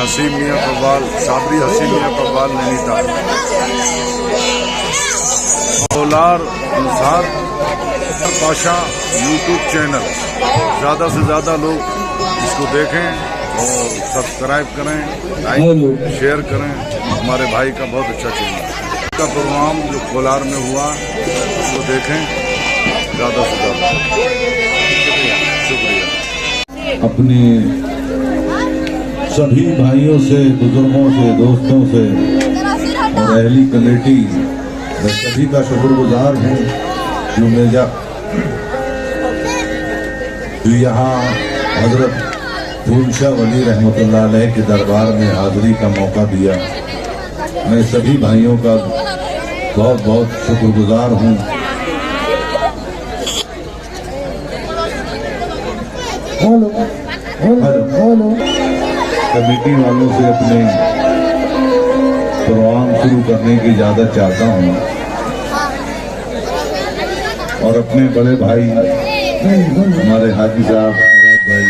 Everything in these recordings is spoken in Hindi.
हसीम मियाँ कव्वाल, साबरी हसीम मियाँ कव्वाल नैनीताल। कोलार अंसार पाशा यूट्यूब चैनल, ज़्यादा से ज़्यादा लोग इसको देखें और सब्सक्राइब करें, लाइक शेयर करें। हमारे भाई का बहुत अच्छा चैनल है। इसका प्रोग्राम जो कोलार में हुआ उसको देखें ज़्यादा से ज़्यादा। शुक्रिया। अपने सभी भाइयों से, बुजुर्गों से, दोस्तों से और अहली कमेटी मैं सभी का शुक्रगुजार हूँ जो यहाँ हजरत फूलशाह वली रहमतुल्लाह अलैह के दरबार में हाजिरी का मौका दिया। मैं सभी भाइयों का बहुत बहुत शुक्रगुजार हूँ। कमेटी वालों से अपने प्रोग्राम शुरू करने की इजाजत चाहता हूँ और अपने बड़े भाई हमारे हाजी साहब भाई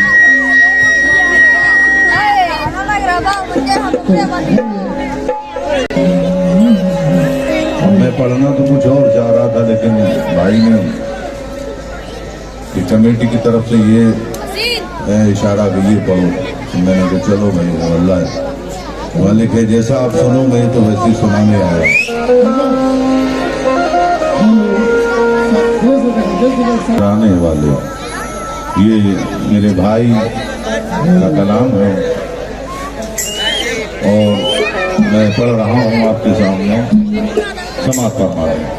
मैं पढ़ना तो कुछ और चाह रहा था, लेकिन भाई ने कमेटी की तरफ से ये इशारा भी ये पढ़ो, मैंने कहा चलो भाई अल्लाह वाले के जैसा आप सुनो, मैं तो वैसे ही सुनाने आया। गाने वाले ये मेरे भाई का कलाम है और मैं पढ़ रहा हूँ आपके सामने, समाप्त फरमा रहे हैं।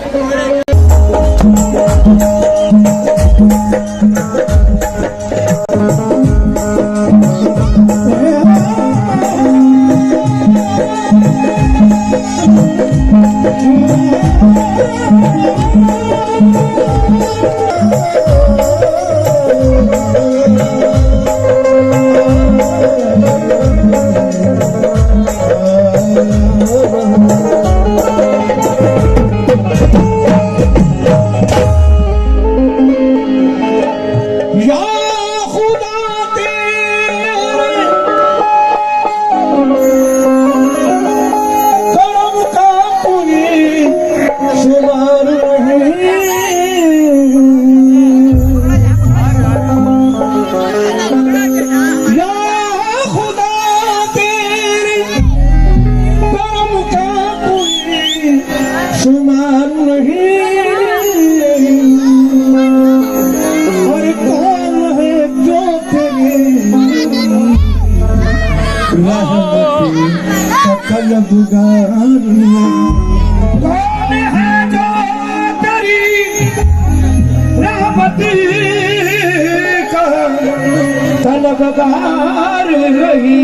तलबगार रही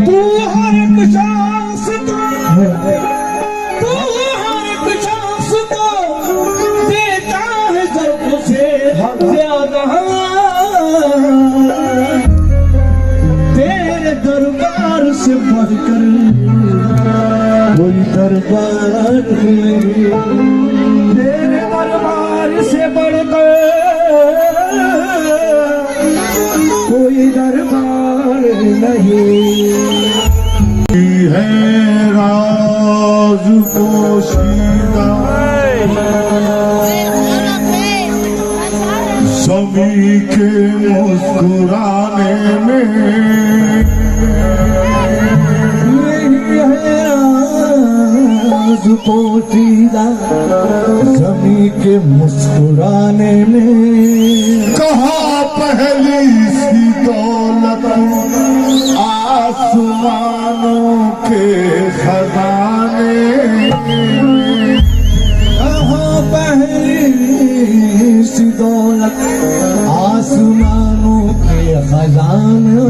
तू हर एक सांस को, तू हर एक सांस को देता है सबसे ज्यादा। तेरे दरबार से बढ़कर कोई दरबार नहीं, तेरे दरबार से बढ़कर कोई दरबार नहीं है। राज पोशीदा सभी के मुस्कुराने में, राज पोशीदा सभी के मुस्कुराने में। कहाँ पहली सी दौलत आसमानों के खजाने, कहाँ पहली सी दौलत आसमानों के खजाने।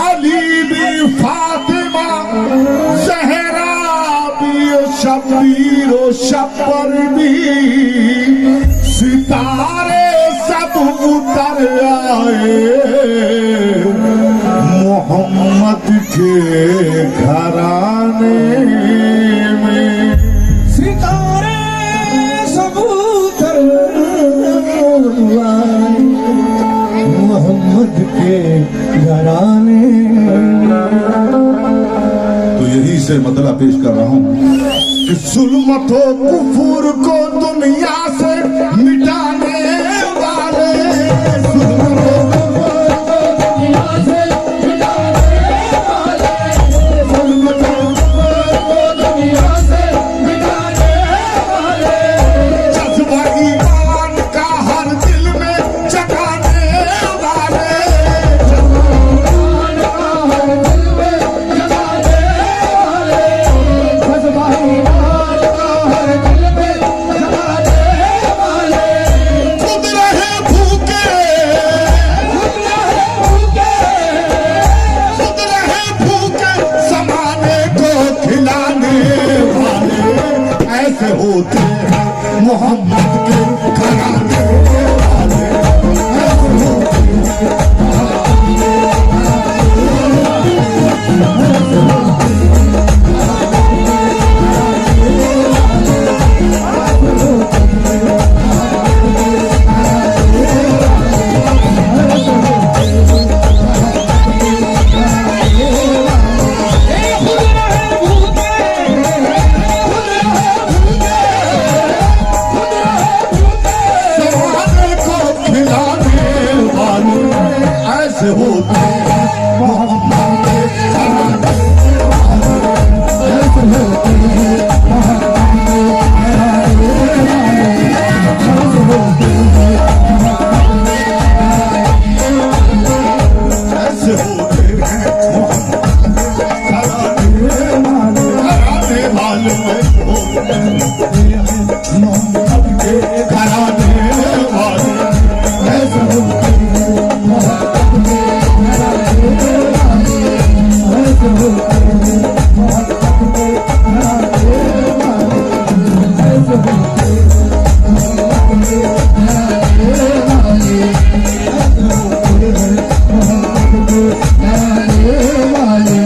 अली भी, फातिमा, ज़हरा भी, शब्बीर और शब्बर भी, सितारे सब उतर आए मोहम्मद के घराने में। सितारे सब उतर आए घराने। तो यही से मतलब पेश कर रहा हूँ कि जुल्मतो कुफूर को दुनिया से मिटाने वाले, जुल्मतो जज्बा ईमान का हर दिल में जगाने वाले, खुद रहे भूखे, खुद रहे भूखे समाने को खिलाने वाले, ऐसे होते हैं मोहम्मद के घराने वाले, ऐसे होते हैं। समाने को खिलाने वाले, ऐसे होते हैं मोहम्मद के घराने वाले, ऐसे होते हैं मोहम्मद के घराने वाले, ऐसे होते हैं, ऐसे होते हैं मोहम्मद के घराने वाले, मोहम्मद के घराने वाले, ऐसे होते हैं मोहम्मद के घराने वाले, ऐसे होते हैं मोहम्मद के घराने वाले, ऐसे होते हैं मोहम्मद के घराने वाले,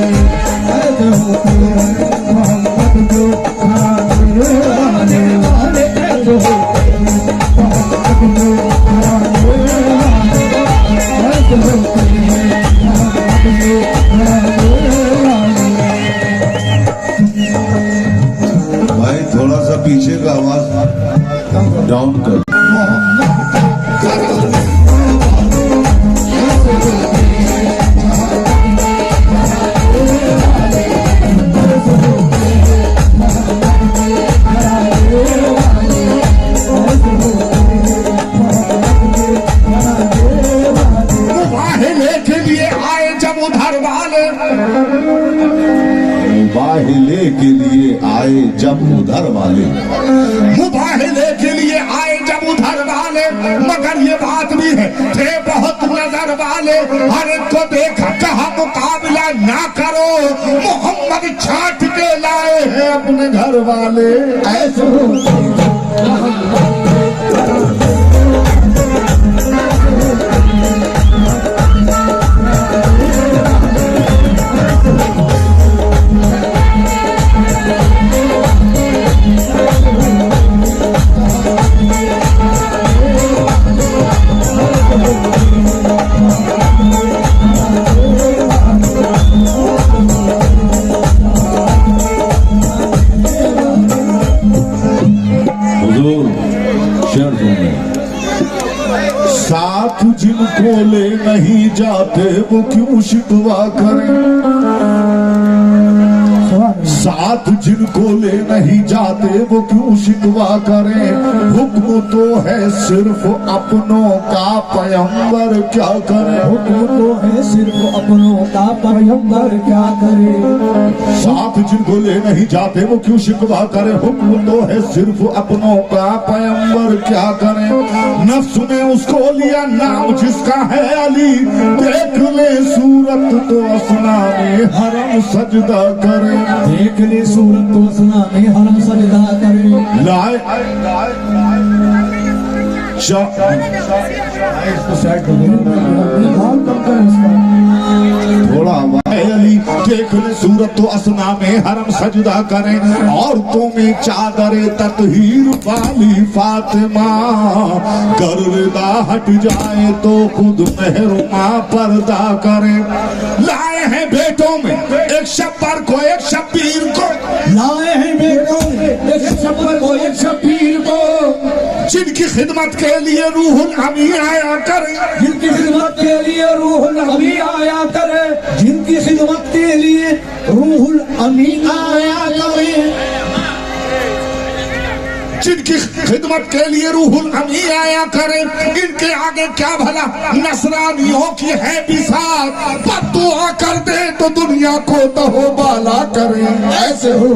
ऐसे होते हैं मोहम्मद के घराने वाले, ऐसे होते हैं मोहम्मद के घराने वाले, ऐसे होते हैं भाई थोड़ा सा पीछे का आवाज डाउन कर। मुबाहिले के लिए आए जब उधर वाले, बाहिले के लिए आए जब उधर वाले, मुबाहिले के लिए आए जब उधर वाले, मगर ये बात भी है थे बहुत नजर वाले, हर एक को देखा कहा मुकाबला ना करो, मोहम्मद छाट के लाए हैं अपने घर वाले, ऐसे होते हैं। हुजूर शेर सुन रहे हैं। साथ जिनको ले नहीं जाते वो क्यों शिकवा करें, साथ जिनको ले नहीं जाते वो क्यों शिकवा करें, हुक्म तो है सिर्फ अपनों का पैगंबर क्या करे, हुक्म तो है सिर्फ अपनों का पैगंबर क्या करे, साथ जिनको ले नहीं जाते वो क्यों शिकवा करे, हुक्म तो है सिर्फ अपनों का पैगंबर क्या करे, नफ्स ने उसको लिया नाम जिसका है अली, देख ले सूरत तो असना में हरम सजदा करे, देख ले सूरत तो असना में हरम सजदा करे, लाए इसको साइड कर दो, थोड़ा अली देख ले सूरत तो असना में हरम सजदा करें, औरतों में चादरे ततहीर वाली फातिमा, कर रिदा हट जाए तो खुद मेहरमा पर्दा करें। लाए हैं बेटों में एक शब्बर को एक शब्बीर को, लाए हैं बेटों एक शब्बर को एक शब्बीर को, जिनकी खिदमत के लिए रूहुल अमी आया करे, जिनकी खिदमत के लिए रूहुल अमी आया करे, जिनकी खिदमत के लिए रूहुल अमी आया करे, जिनकी खिदमत के लिए रूहुल अमी आया करे। इनके आगे क्या भला नसरानियों की है बिसात, बद्दुआ कर दे तो दुनिया को तहो बाला करे। ऐसे हो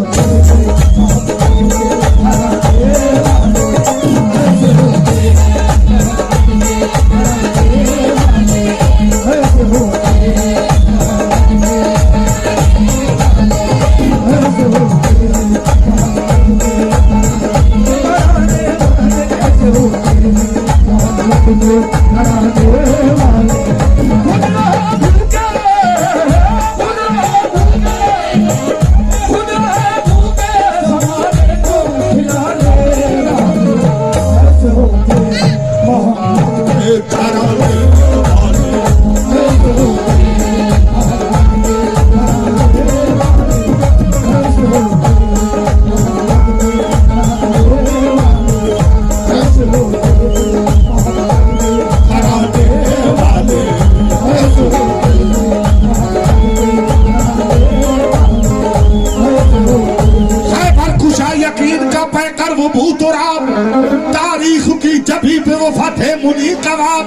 तारीख की जभी पे वो फतेह मुनी कबाब,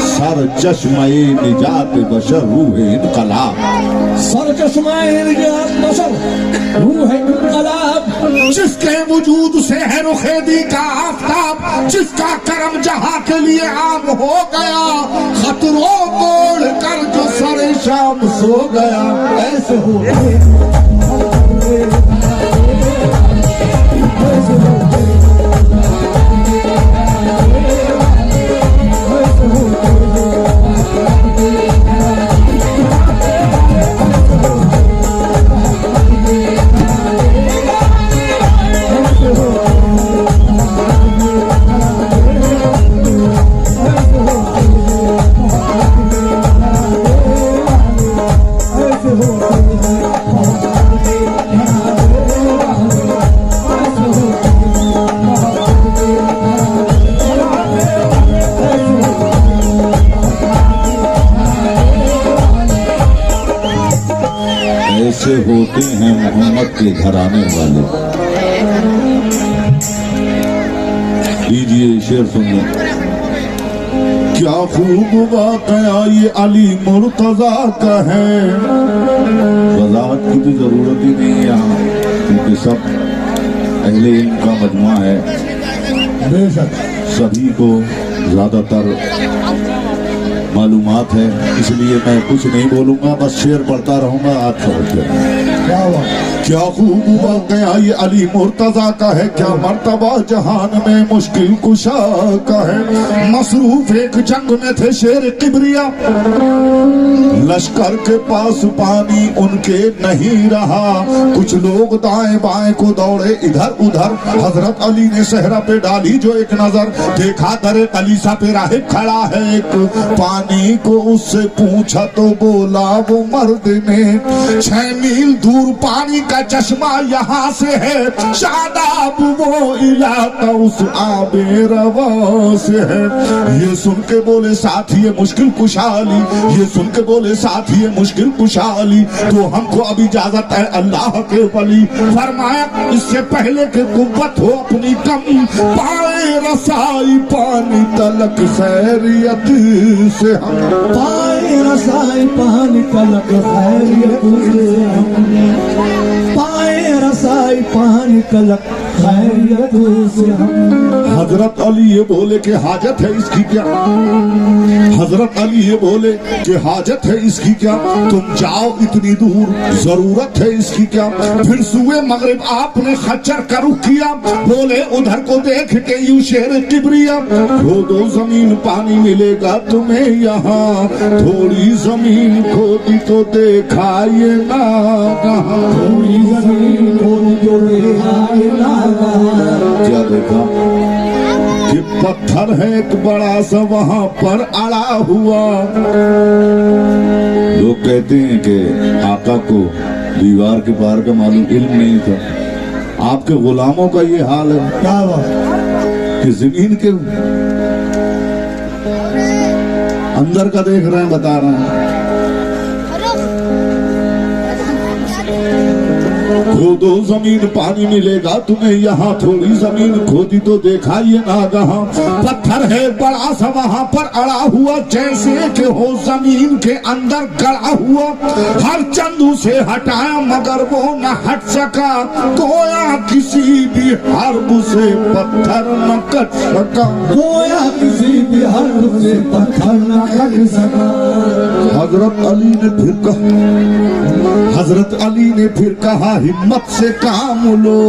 सर चश्मे निजात बशर रूह इनकलाब, सर चश्मे निजात बशर रूह इनकलाब, जिसके वजूद से है रुखेदी का आफताब, जिसका करम जहां के लिए आम हो गया, खतरों तोड़ कर जो सरे शाम सो गया। ऐसे हो ऐसे होते हैं मोहम्मद के घराने वाले। लीजिए शेर सुनिए। क्या खूब वाकया ये अली मुर्तजा का है, वजाहत की भी जरूरत ही नहीं है यहाँ, क्योंकि सब अहले इल्म का मजमुआ है, बेशक सभी को ज्यादातर मालूमात है, इसलिए मैं कुछ नहीं बोलूंगा, बस शेर पढ़ता रहूंगा। आज समझ गए क्या खूब वाकया ये अली मुर्तजा का है, क्या मर्तबा जहान में मुश्किल कुशा का है। मसरूफ एक जंग में थे शेर किबरिया, लश्कर के पास पानी उनके नहीं रहा, कुछ लोग दाएं बाएं को दौड़े इधर उधर, हजरत अली ने सहरा पे डाली जो एक नजर, देखा दरे कलीसा पे राहिब खड़ा है एक, पानी को उससे पूछा तो बोला वो मर्द ने, 6 मील दूर पानी का चश्मा यहाँ से है, शादाब वो इलाका उस आबे रवा से है। ये सुन के बोले साथी ये मुश्किल कुशाली, ये सुन के बोले साथी ये मुश्किल कुशाली, तो हमको अब इजाजत है अल्लाह के वली, फरमाया इससे पहले के कुव्वत हो अपनी कम, पाए रसाई पानी तलक खैरियत से हम, पाए रसाई पानी तलक खैरियत से हम, पाए रसाई पानी तलक खैरियत से हम। हजरत अली ये बोले कि हाजत है इसकी क्या, हजरत अली ये बोले कि हाजत है इसकी क्या, तुम जाओ इतनी दूर, जरूरत है इसकी क्या। फिर सुबह मगरिब आपने खच्चर का रुख किया, बोले उधर को देख के यूं शेर किबरिया, खोदो जमीन पानी मिलेगा तुम्हें यहाँ, थोड़ी जमीन खोदी तो देखा ये ना कहाँ। थोड़ी जमीन खोदी तो देखा ये ना कहाँ। क्या देखा कि पत्थर है एक बड़ा सा वहां पर अड़ा हुआ। लोग कहते हैं कि आका को दीवार के पार का मालूम इल्म नहीं था, आपके गुलामों का ये हाल है क्या बात, कि जमीन के अंदर का देख रहे हैं, बता रहे हैं। खोदो जमीन पानी मिलेगा तुम्हें यहाँ, थोड़ी जमीन खोदी तो देखा ये नागहा। पत्थर है बड़ा सा वहाँ पर अड़ा हुआ, जैसे कि हो जमीन के अंदर गड़ा हुआ। हर चंदू से हटाया मगर वो न हट सका, गोया किसी भी हर्ब से पत्थर न कट सका। गोया किसी भी हर्ब से पत्थर न कट सका। हजरत अली ने फिर कहा, हजरत अली ने फिर कहा हिम्मत से काम लो,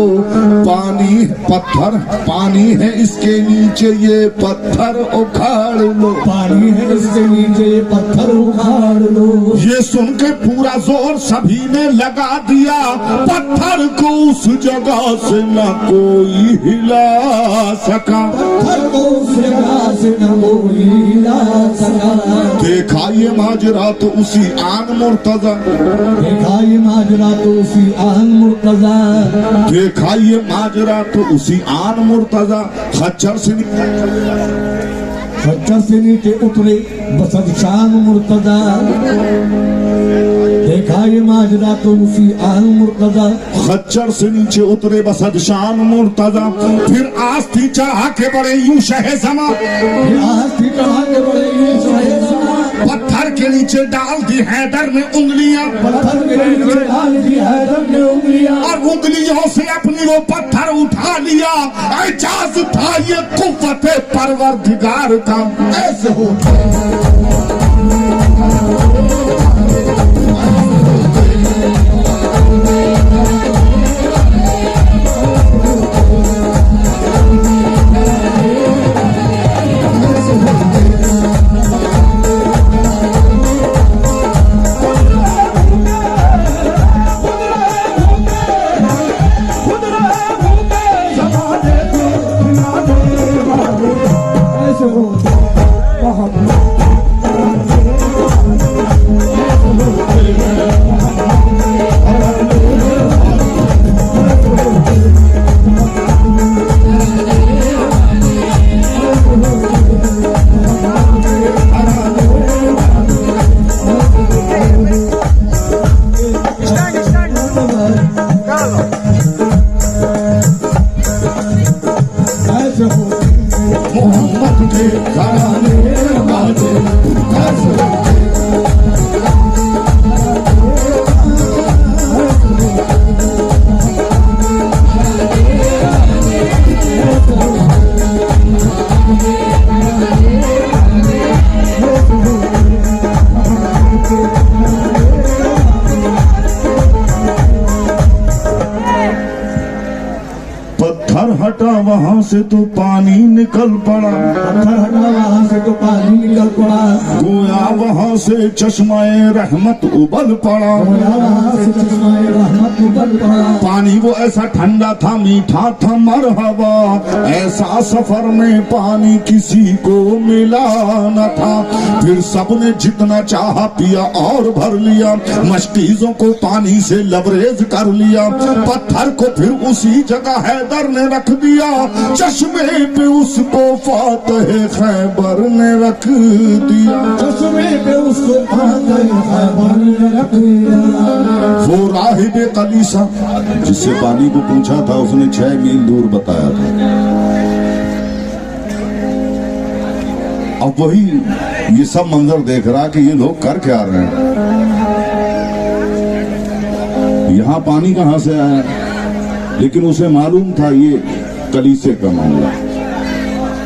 पानी पत्थर पानी है इसके नीचे ये पत्थर उखाड़ लो। पानी है इसके नीचे ये पत्थर उखाड़ लो। ये सुन के पूरा जोर सभी ने लगा दिया, पत्थर को उस जगह से न कोई हिला सका। पत्थर को उस जगह से न कोई हिला सका। देखा ये माजरा तो उसी आन मुर्तजा, देखा ये माजरा तो उसी आन मुर्तजा, देखा ये माजरा तो उसी आन मुर्तजा। खच्चर से खच्चर से नीचे उतरे बसद शान मुर्तजा। देखा ये माजरा तो उसी आन मुर्तजा, खच्चर से नीचे उतरे बसद शान मुर्तजा। फिर आस्ती चढ़ा के बड़े यूं शहज़मा, आस्ती चढ़ा के बड़े यूं शहज़मा। पत्थर के नीचे डाल दी हैदर ने उंगलियां, पत्थर के नीचे डाल दी हैदर ने उंगलियां, और उंगलियों से अपनी वो पत्थर उठा लिया। एजाज था ये कुव्वत परवरदिगार का, ऐसे होता मोहम्मद के घराने बाजे ऐसे पत्थर हटा वहाँ से तो पानी निकल पड़ा, पत्थर हटा वहाँ से तो पानी निकल पड़ा। गोया वहाँ से चश्माए रहमत उबल पड़ा। गोया वहाँ से चश्माए रहमत उबल पड़ा। पानी वो ऐसा ठंडा था मीठा था मरहबा, ऐसा सफर में पानी किसी को मिला न था। फिर सबने जितना चाहा पिया और भर लिया, मशकीजों को पानी से लबरेज कर लिया। पत्थर को फिर उसी जगह हैदर ने रख दिया, चश्मे पे उसको फातह खैबर ने रख दिया। चश्मे पे उसको फातह खैबर ने रख दिया। वो राहिब कलीसा जिससे पानी को पूछा था, उसने 6 मील दूर बताया था। अब वही ये सब मंजर देख रहा कि ये लोग कर क्या रहे हैं, यहाँ पानी कहाँ से आया। लेकिन उसे मालूम था ये कलीसे का मामला।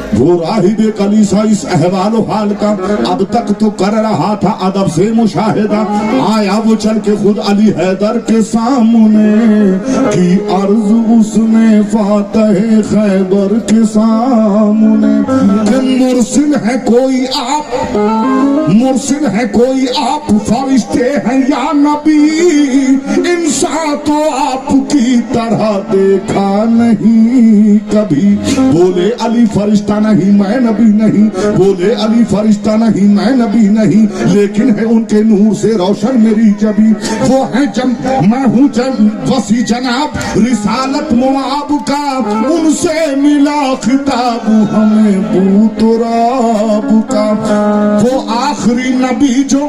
वो राहिब कलीसा इस अहवालो हाल का अब तक तो कर रहा था अदब से मुशाहिदा। आया वो चल के खुद अली हैदर के सामने की अर्ज उसने फातह खैबर के सामने कि मुर्सिल है कोई आप, मुर्सिल है कोई आप, फरिश्ते हैं या नबी, इंसान तो आपकी तरह देखा नहीं कभी। बोले अली फरिश्ता नहीं मैं नबी नहीं, बोले अली फरिश्ता नहीं मैं नबी नहीं, लेकिन है उनके नूर से रोशन मेरी जबी। वो है मैं हूँ वसी जनाब रिसालत मुआब का, उनसे मिला खिताब हमें बूतराब का। वो आखिरी नबी जो,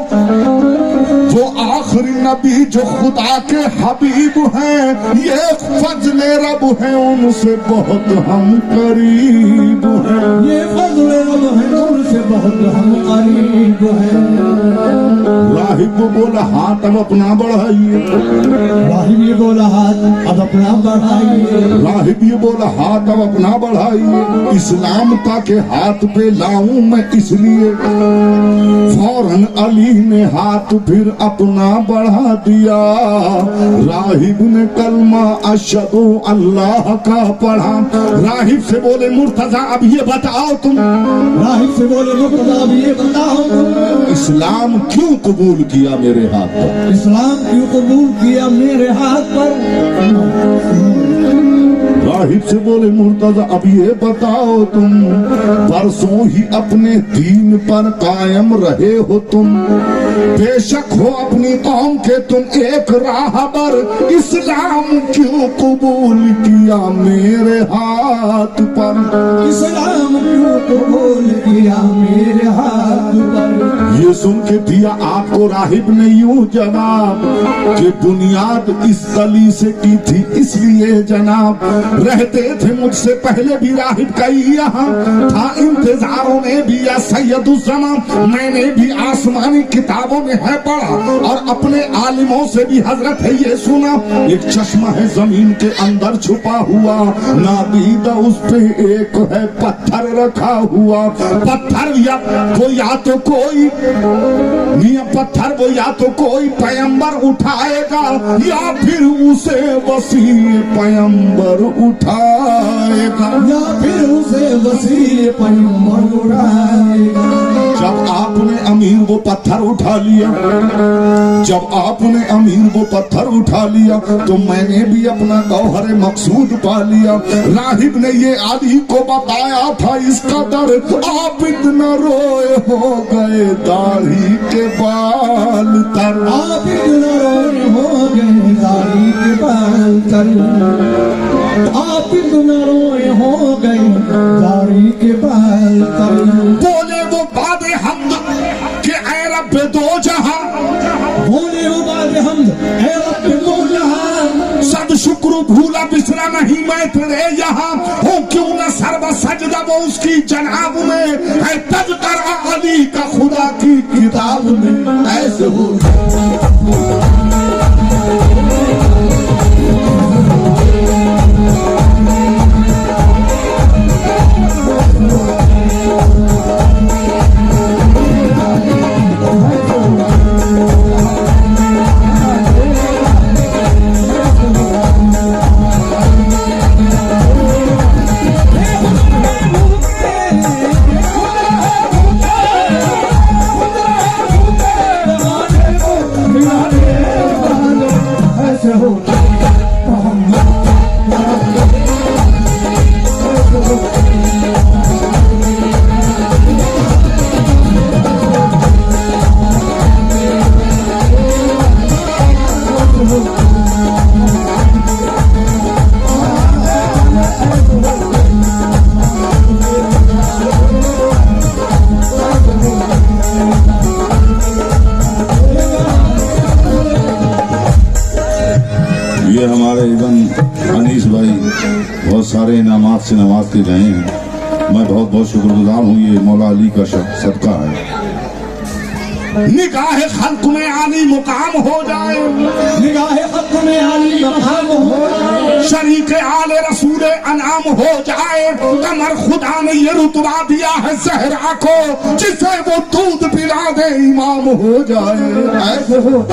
वो आखिरी नबी जो खुदा के हबीब हैं, ये फजले रब है उनसे बहुत हम करीब हैं। ये फजले रब है उनसे बहुत हम करीब हैं। राहिब बोला हाथ अब अपना बढ़ाइए, राहिब ये बोला हाथ अब अपना बढ़ाइए, राहिब ये बोला हाथ अब अपना बढ़ाइए। इस्लाम ताके हाथ पे लाऊं मैं इसलिए, फौरन अली ने हाथ फिर अपना बढ़ा दिया। राहिब ने कलमा अशहदु अल्लाह का पढ़ा। राहिब से बोले मुर्तजा अब ये बताओ तुम, राहिब से बोले मुर्तजा अब ये बताओ तुम, इस्लाम क्यों कबूल किया मेरे हाथ पर, इस्लाम क्यों कबूल किया मेरे हाथ पर। राहिब से बोले मुर्तजा अब ये बताओ तुम, परसों ही अपने दीन पर कायम रहे हो तुम, बेशक हो अपनी कौम के तुम एक राहबर, इस्लाम क्यों कबूल किया मेरे हाथ पर, इस्लाम क्यों कबूल किया मेरे हाथ पर। ये सुन के दिया आपको राहिब ने यूं जवाब कि बुनियाद इस कली से की थी इसलिए जनाब, रहते थे मुझसे पहले भी राहिब कई यहाँ था इंतजारों में भी या सैयदुज़्ज़मा, मैंने भी आसमानी किताबों में है पढ़ा और अपने आलिमों से भी हजरत है ये सुना। एक चश्मा है जमीन के अंदर छुपा हुआ, नादीदा उस पे एक है पत्थर रखा हुआ, पत्थर या तो कोई मियां पत्थर वो या तो कोई पैगंबर उठाएगा या फिर उसे वसी पैगंबर उठाएगा, या फिर उसे वसी पैगंबर उठाएगा। जब आपने अमीर वो पत्थर उठा लिया, जब आपने अमीर वो पत्थर उठा लिया तो मैंने भी अपना गौहर मकसूद पा लिया। राहिब ने ये अली को बताया था इस कदर, आप इतना रोए हो गए दाढ़ी के बाल तर, आप इतना रोए हो गए दाढ़ी के बाल तर, आप इतना रोए हो गए दाढ़ी के बाल तर। बोले वो बादे हमद के ऐ रब दो जहां, बोले वो बादे हमद ऐ रब दो जहां, सद शुक्र भूला बिसरा नहीं मैं तेरे यहाँ हूँ, क्यों न सर्व सजदा वो उसकी जनाब में है, तज़किरा अली का खुदा की किताब में ऐसे हो। ये हमारे इबन अनीस भाई बहुत सारे इनामात से नवाजते गए हैं, मैं बहुत बहुत शुक्रगुजार हूँ। ये मौला अली का सदका है। निगाह खल्क में आली मुकाम हो जाए, निगाह खल्क में आली मुकाम हो जाए, शरीक आले रसूल अनाम हो जाए, कमर खुदा ने ये रुतबा दिया है सहरा को, जिसे वो दूध पिला दे इमाम हो जाए। ऐसे हो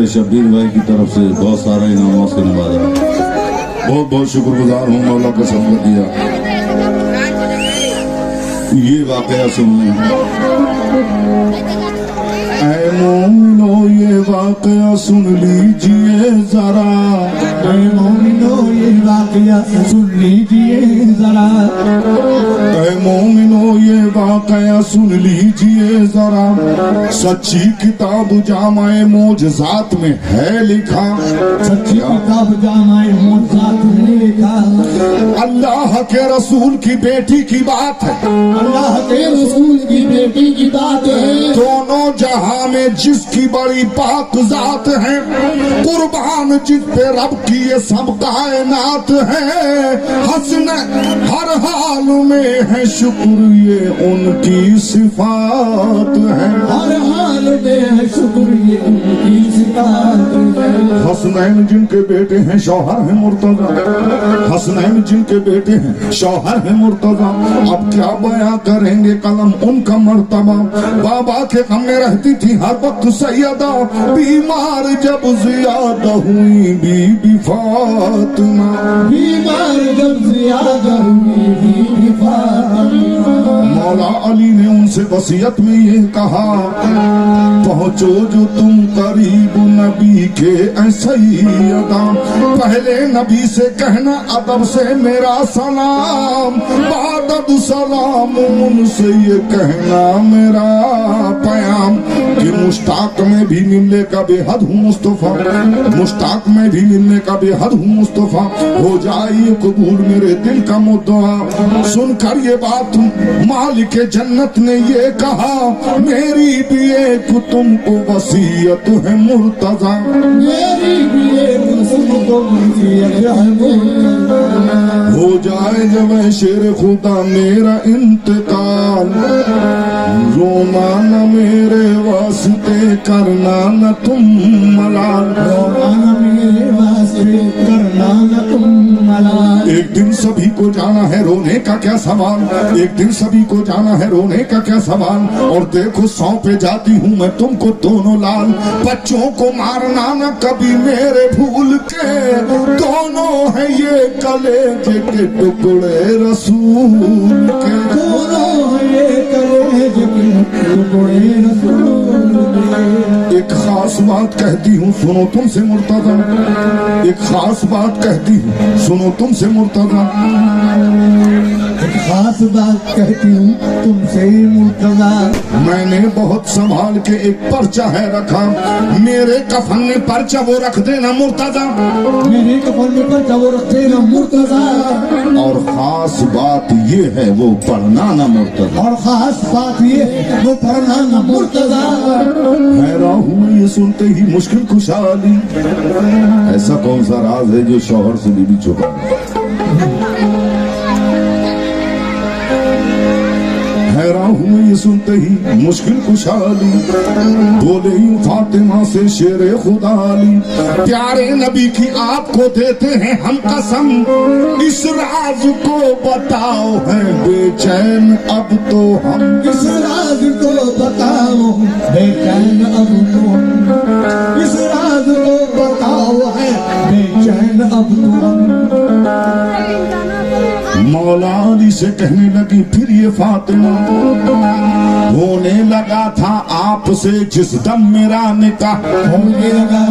शब्बीर भाई की तरफ से बहुत सारा इनामों से नवाजा। बहुत बहुत शुक्रगुजार हूँ मौला का सब्र दिया। ये वाकया सुनने ऐ मोमिनो ये वाकया सुन लीजिए जरा, ऐ मोमिनो ये वाकया सुन लीजिए जरा, ऐ मोमिनो ये वाकया सुन लीजिए जरा, सच्ची किताब जामाए मोजज़ात में है लिखा, सच्ची किताब जामाए मोजज़ात में लिखा, अल्लाह के रसूल की बेटी की बात है, अल्लाह के रसूल की बेटी की बात है, दोनों जहां में जिसकी बड़ी पाक जात है, कुर्बान जिस पे रब की ये सब कायनात है, हसन हर हाल में है शुक्र ये उनकी सिफात है, हर हाल में है शुक्र ये उनकी सिफात है। हसनैन जिनके बेटे हैं शौहर है मुर्तजा, हसनैन जिनके बेटे हैं शौहर है मुर्तजा, अब क्या बयां करेंगे कलम उनका मर्तबा, बाबा के गम में रहती थी हर वक्त सैयदा, बीमार जब ज्यादा हुई बीबी फातिमा, बीमार जब ज्यादा हुई बीबी फातिमा, मौला अली ने उनसे वसीयत में ये कहा, पहुंचो जो तुम करीब नबी के सैयदा, पहले नबी से कहना अदब से मेरा सलाम, बाद सलाम उनसे ये कहना मेरा पयाम, कि मुश्ताक में भी मिलने का बेहद हूँ मुस्तफा, मुश्ताक में भी मिलने का बेहद हूँ मुस्तफा, हो जाइए कबूल मेरे दिल का मुद्दा। सुनकर ये बात मालिक जन्नत ने ये कहा, मेरी भी एक तुमको वसीयत है मुर्तजा, मेरी भी एक तुमको वसीयत है मुर्तजा, हो जाए जब शेर खुदा मेरा इंतकाल, रोना न मेरे वास्ते करना न तुम मलाल, रोना मेरे वास्ते करना न तुम मलाल, एक दिन सभी को जाना है रोने का क्या सवाल, एक दिन सभी को जाना है रोने का क्या सवाल, और देखो 100 पे जाती हूँ मैं तुमको दोनों लाल, बच्चों को मारना न कभी मेरे भूल के, दोनों है ये कलेजे के टुकड़े रसूल के, दोनों है ये कलेजे के टुकड़े रसूल के। एक खास बात कहती हूँ सुनो तुमसे मुर्तजा, एक खास बात कहती हूँ सुनो तुमसे मुर्तजा, खास बात कहती हूँ तुमसे मुर्तजा। मैंने बहुत संभाल के एक पर्चा है रखा, मेरे कफन में पर्चा वो रख देना मुर्तजा। मेरे कफन में पर्चा वो रख देना मुर्तजा। और खास बात ये है वो पढ़ना ना मुर्तजा। और खास बात ये है वो पढ़ना ना मुर्तजा। हैरान हूँ ये सुनते ही मुश्किल खुशहाली। ऐसा कौन सा राज है जो शौहर से बीवी छुपा है? हैरान हूँ ये सुनते ही मुश्किल खुशहाली। बोले यूं फातिमा से शेरे खुदाली, प्यारे नबी की आपको देते हैं हम कसम, इस राज को बताओ है बेचैन अब तो हम। इस राज को बताओ बेचैन अब तो हम। इस राज को बताओ है बेचैन अब तो हम। मौला अली से कहने लगी फिर ये फातिमा, होने लगा था आपसे जिस दम मेरा निकाह, होने लगा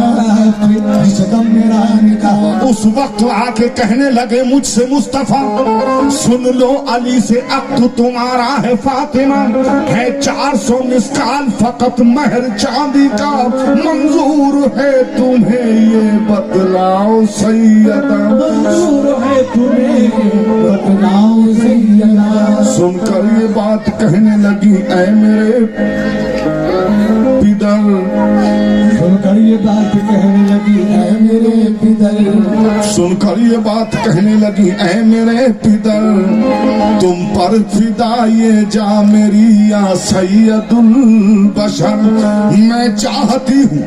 जिस दम मेरा निकाह। उस वक्त आके कहने लगे मुझसे मुस्तफा, सुन लो अली से अब तो तुम्हारा है फातिमा, है 400 मिस्काल फकत महर चांदी का, मंजूर है तुम्हें ये बतलाओ सैयदा। मंजूर है तुम्हें बतलाओ सैयदा। सुनकर ये बात कहने लगी ऐ मेरे पिदर, सुनकर ये बात कहने लगी ऐ मेरे पितर। सुनकर ये बात कहने लगी ऐ मेरे पिदर, तुम पर फिदा ये जा मेरी या सैयदुल बशर, मैं चाहती हूँ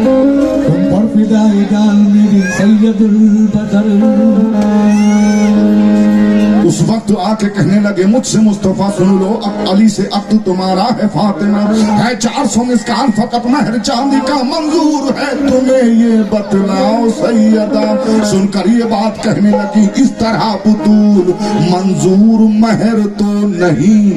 तुम पर फिदा ये जान मेरी सैयदुल बशर। उस वक्त आके कहने लगे मुझसे मुस्तफा सुन लो अब अली से अब तो तुम्हारा है फातिमा, है 400 मिस्काल फकत महर चांदी का, मंजूर है तुम्हें ये बतलाओ सैयदा। सुनकर ये बात कहने लगी इस तरह बुतूल, मंजूर महर तो नहीं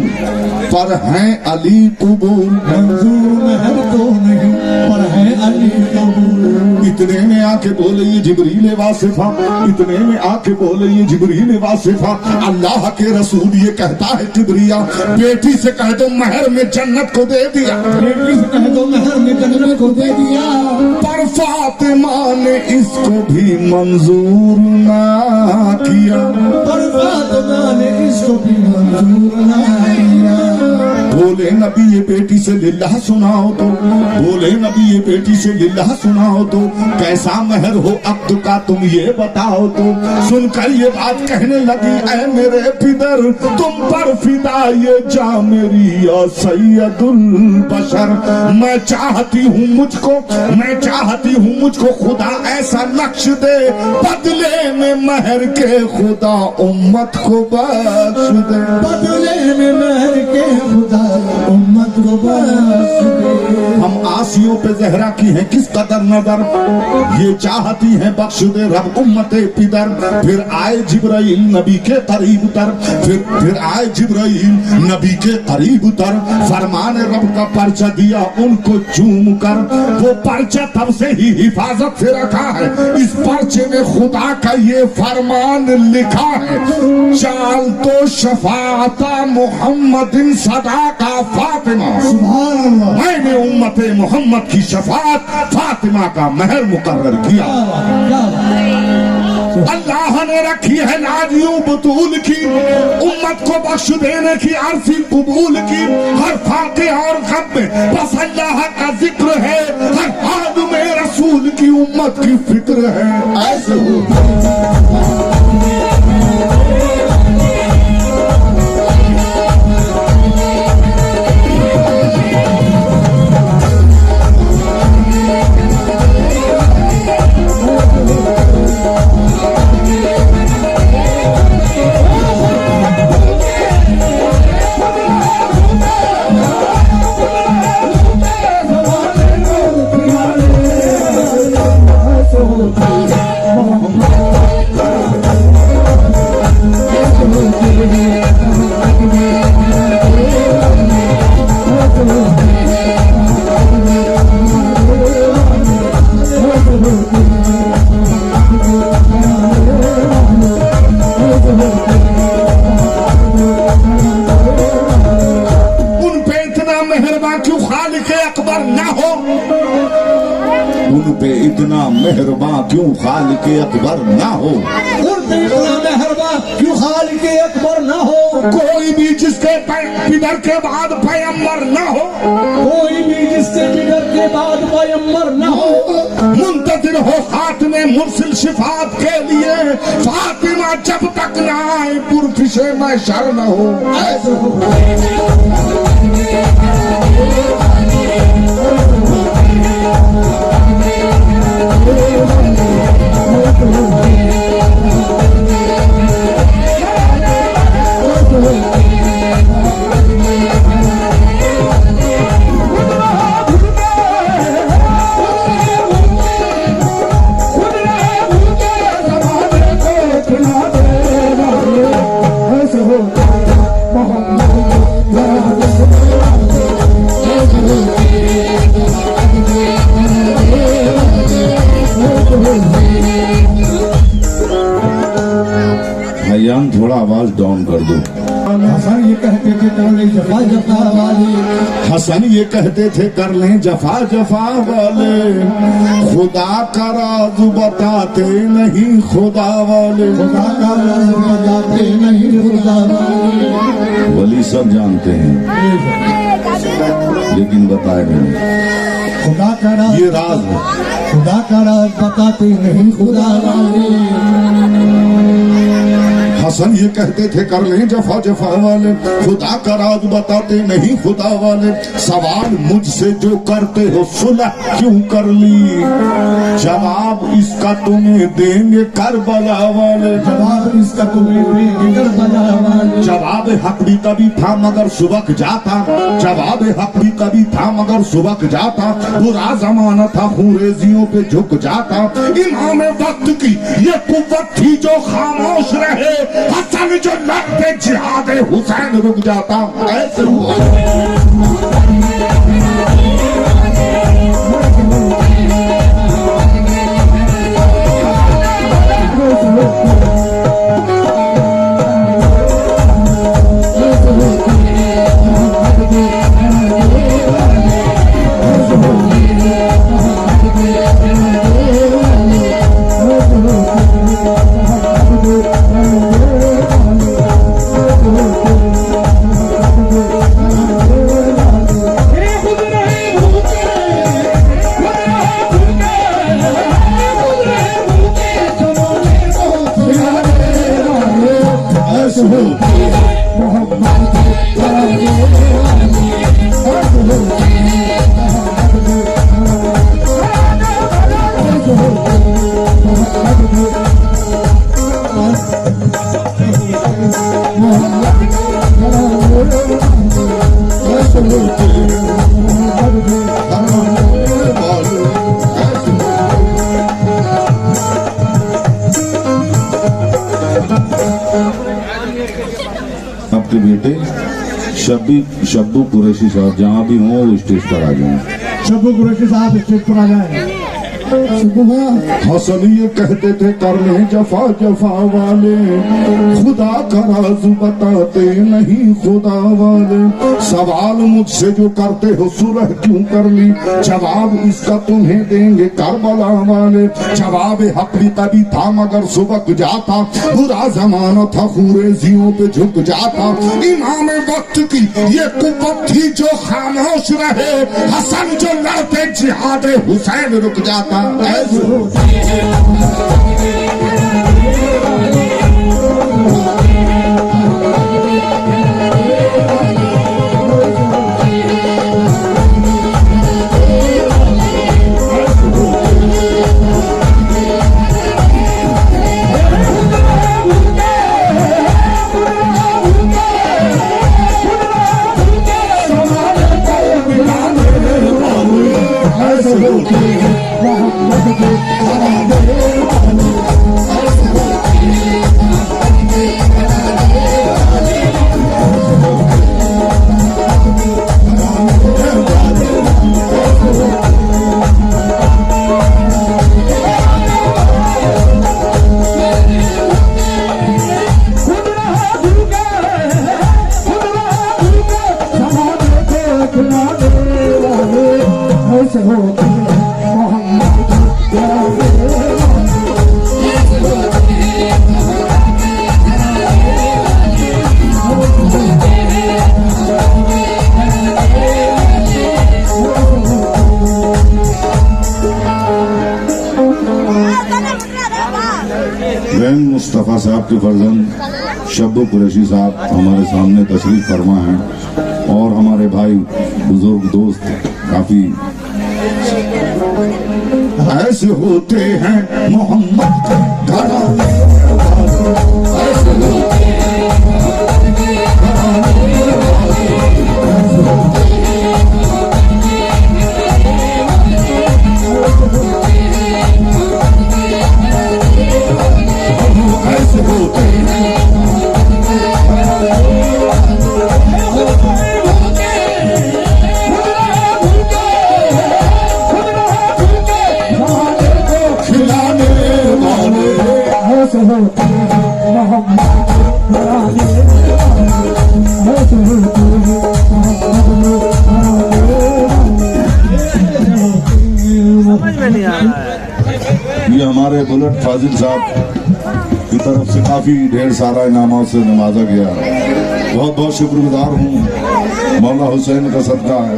पर है अली कबूल। मंजूर महर तो नहीं पर है अली कबूल। इतने में आके बोले ये जिब्रील वासिफा, इतने में आके बोले ये जिब्रील वासिफा, अल्लाह के रसूल ये कहता है किबरिया, बेटी से कह दो महर में जन्नत को दे दिया, बेटी से कह दो महर में जन्नत को दे दिया, पर फातिमा ने इसको भी मंजूर ना किया, पर फातिमा ने इसको भी मंजूर ना किया। बोले नबी ये बेटी से लिल्लाह सुनाओ तो, बोले नबी ये बेटी से लिल्लाह सुनाओ तो, कैसा महर हो अब्द का तुम ये बताओ तो। सुनकर ये बात कहने लगी ऐ मेरे पिदर, तुम पर फिदा ये जा मेरी या सैयदुल बशर, मैं चाहती हूँ मुझको खुदा ऐसा नक्श दे, बदले में महर के खुदा उम्मत को बख्श दे, बदले में महर के खुदा उम्मत को बख्श दे। हम आसियों पे जहरा की हैं किस कदर नजर, ये चाहती हैं बख्श दे रब उम्मते पिदर। फिर आए जिब्राइल नबी के करीब तर, फिर आए जिब्राइल नबी के करीब तर, फरमान रब का पर्चा दिया उनको चूम कर, वो पर्चा तब से ही हिफाजत से रखा है, इस पर्चे में खुदा का ये फरमान लिखा है, चाल तो शफाता मुहम्मदिन सदा का फातिमा, सुभान अल्लाह। मैंने उम्मते मोहम्मद की शफात फातिमा का महर मुकर्रर किया। अल्लाह ने रखी है नाजियों बतूल की, उम्मत को बख्श देने की अर्जी कबूल की, हर फाके और गम में बस अल्लाह का जिक्र है, हर हाल में रसूल की उम्मत की फिक्र है। ऐसे हो उन पे इतना मेहरबान क्यों खालिक अकबर ना हो। उन पे इतना मेहरबान क्यों खालिक अकबर ना हो। कोई भी जिसके पितर के बाद पैगंबर ना हो। कोई भी जिसके पितर के बाद पैगंबर ना हो। मुंतजिर हो खात्मे मुरसिल शिफात के लिए फातिमा जब तक ना आए पुरफिशे में शर न हो। ऐसे हो भैयान थोड़ा आवाज डाउन कर दो। हसन ये कहते थे कर ले जफा जफा वाले। हसन ये कहते थे कर लें जफा जफा वाले। खुदा का राज बताते नहीं खुदा वाले। खुदा का राज बताते नहीं खुदा वाले। वली सब जानते हैं लेकिन बताए नहीं। खुदा का राज ये राज है। खुदा का राज बताते नहीं खुदा वाले। हसन ये कहते थे कर लें जफा जफा वाले। खुदा का राज बताते नहीं खुदा वाले। सवाल मुझसे जो करते हो सुलह क्यों कर ली। जवाब इसका तुम्हें देंगे करबला वाले। जवाब इसका तुम्हें देंगे करबला वाले। जवाब हक भी कभी था मगर सुबह जाता। जवाब हक भी कभी था मगर सुबह जाता। बुरा जमाना था खूरेजियों पे झुक जाता। इमाम वक्त की ये कुव्वत थी जो खामोश रहे। हसन जो लड़ते जिहाद हुसैन रुक जाता। ऐसे हुआ आपके बेटे शब्बू कुरैशी साहब जहाँ भी हों वो स्टेज पर आ जाएं। शब्बू कुरैशी साहब स्टेज पर आ जाए। हसन ये कहते थे कर ले जफा जफा वाले। खुदा का राज बताते नहीं खुदा वाले। सवाल मुझसे जो करते हो सुलह क्यों कर ली। जवाब इसका तुम्हें देंगे करबला वाले। जवाब हक भी तभी था मगर सुबह जाता। बुरा जमाना था खूरेजियों पे झुक जाता। इमाम वक्त की ये कुव्वत थी जो खामोश रहे। हसन जो लड़ते जिहाद हुसैन रुक जाता। ऐसे के फर्जंद शब्बो कुरैशी साहब हमारे सामने तशरीफ फरमा हैं और हमारे भाई बुजुर्ग दोस्त काफी ऐसे होते हैं मोहम्मद के घराने ऐसे होते हैं ऐसे होते हैं खिलाने वाले ऐसे होते हैं मोहम्मद घराने ऐसे होते हैं ये हमारे बुलेट फाजिल साहब की तरफ से काफी ढेर सारा इनामों से नवाजा गया। बहुत बहुत शुक्रगुजार हूँ, मौला हुसैन का सदका है।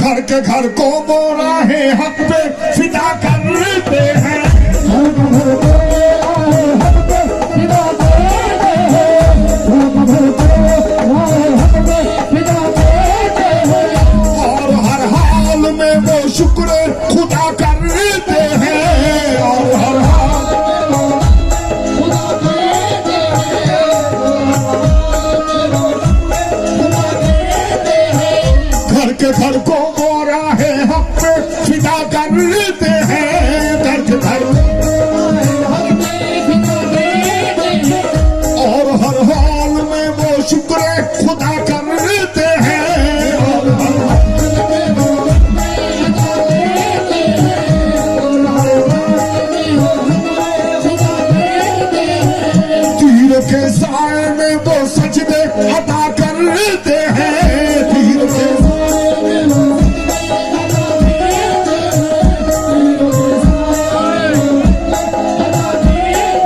घर के घर को बोला है हक पे फिदा करते हैं और हर हाल में वो शुक्र खुदा करते हैं और हर हाल घर के घर को बोरा है हक पे फिदा करते हैं घर के घर और हर हाल में वो शुक्र खुदा करते हैं और हर तीर के साए में वो सजदे अदा करते हैं तीर के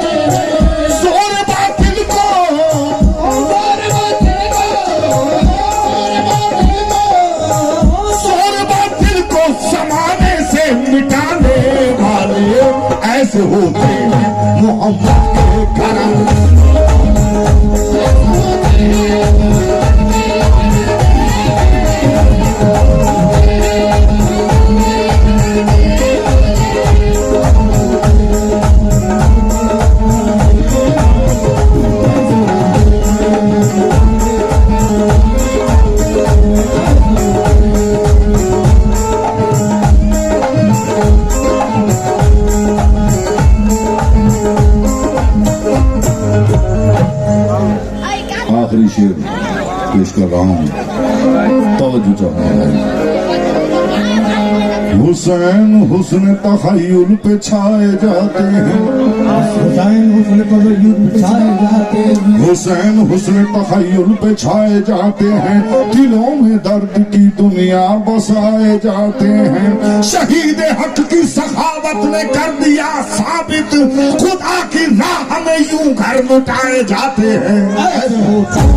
जोर बातिल को जोर बातिल को समाने से मिटाने वाले ऐसे होते हैं मोहम्मद के घराने आखिरी शेर पेश कर रहा हूँ, तवज्जो चाहूंगा। हुसैन हुस्न तखय्युल पे छाए जाते हैं हुसैन हुस्न तज़य्युन छाए जाते हैं हुसैन हुस्न तखय्युल पे छाए जाते हैं दिलों में दर्द की दुनिया बसाए जाते हैं शहीद हक की सखावत ने कर दिया साबित खुदा की राह में यूं घर लुटाए जाते हैं ऐसे होते हैं